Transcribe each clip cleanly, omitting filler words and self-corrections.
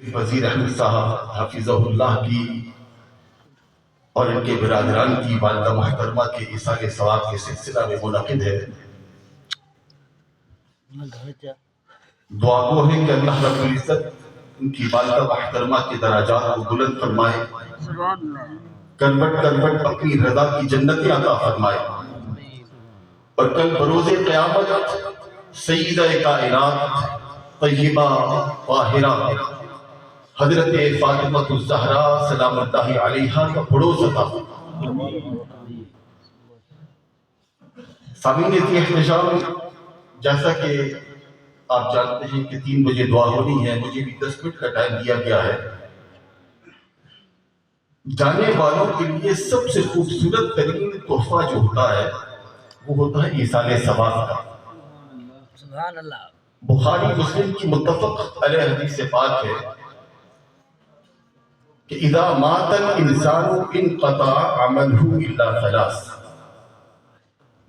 وزیر احمد صاحب حفظہ اللہ کی اور ان کے برادران کی والدہ محترمہ کے ایثار ثواب کے سلسلہ میں منعقد ہے۔ دعا گو ہے کہ اللہ رب العزت ان کی والدہ محترمہ کے درجات کو بلند فرمائے، کنوٹ کنوٹ اپنی رضا کی جنتیں عطا فرمائے، اور کل بروز قیامت سیدہ کائنات طیبہ طاہرہ حضرت فاطمہ الزہرا سلام اللہ علیہا کا پڑوس عطا فرمائے۔ سامعین احتشام، جیسا کہ آپ جانتے ہیں کہ 3 بجے دعا ہونی ہے، مجھے بھی 10 منٹ کا ٹائم دیا گیا ہے۔ جانے والوں کے لیے سب سے خوبصورت ترین تحفہ جو ہوتا ہے وہ ہوتا ہے ایصال ثواب کا۔ سبحان اللہ۔ بخاری مسلم کی متفق علیہ حدیث پاک ہے کہ اذا مات الانسان انقطع عمله الا ثلاث،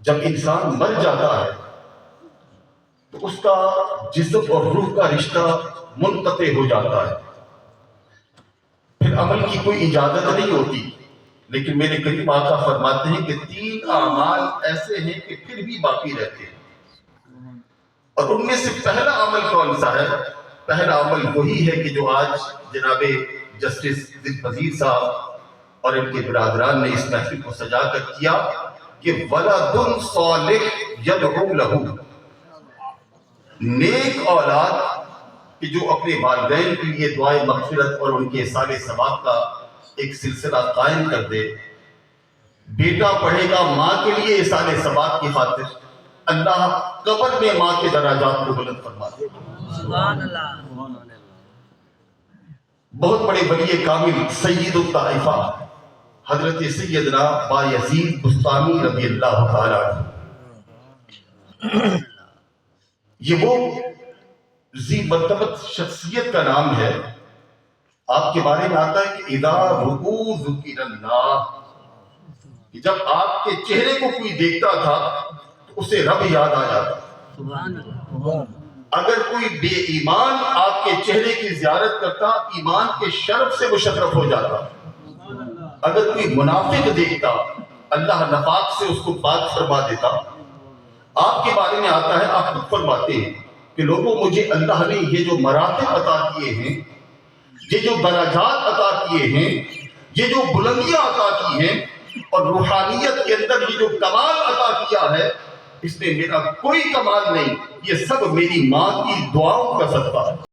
جب انسان مر جاتا ہے تو اس کا جسم اور روح کا رشتہ منقطع ہو جاتا ہے، پھر عمل کی کوئی اجازت نہیں ہوتی۔ لیکن میرے کریم آقا فرماتے ہیں کہ 3 اعمال ایسے ہیں کہ پھر بھی باقی رہتے ہیں، اور ان میں سے پہلا عمل کون سا ہے؟ پہلا عمل وہی ہے کہ جو آج جناب جسٹس دلپذیر صاحب اور ان کے برادران نے اس محفل کو سجا کر کیا کہ ولد صالح یدعو لہ، نیک اولاد کہ جو اپنے والدین کے لیے دعائے مغفرت اور ان کے ایصال ثواب کا ایک سلسلہ قائم کر دے۔ بیٹا پڑھے گا ماں کے لیے ایصال ثواب کی خاطر، اللہ قبر میں ماں کے درجات کو بلند فرما دے۔ سبحان اللہ۔ بہت بڑے ولی کامل سید الطائفہ حضرت سیدنا بایزید بستانی رضی اللہ تعالیٰ عنہ، یہ وہ ذی مرتبت شخصیت کا نام ہے۔ آپ کے بارے میں آتا ہے کہ اذا رؤوا ذکر اللہ، کہ جب آپ کے چہرے کو کوئی دیکھتا تھا تو اسے رب یاد آ جاتا۔ سبحان اللہ۔ اگر کوئی بے ایمان آپ کے چہرے کی زیارت کرتا، ایمان کے شرف سے مشرف ہو جاتا۔ اگر کوئی منافق دیکھتا، اللہ نفاق سے اس کو پاک فرما دیتا۔ آپ کے بارے میں آتا ہے، آپ خود فرماتے ہیں کہ لوگوں مجھے اللہ نے یہ جو مراتب عطا کیے ہیں، یہ جو درجات عطا کیے ہیں، یہ جو بلندیاں عطا کی ہیں، اور روحانیت کے اندر یہ جو کمال عطا کیا ہے، اس میں میرا کوئی کمال نہیں، یہ سب میری ماں کی دعاؤں کا صدقہ ہے۔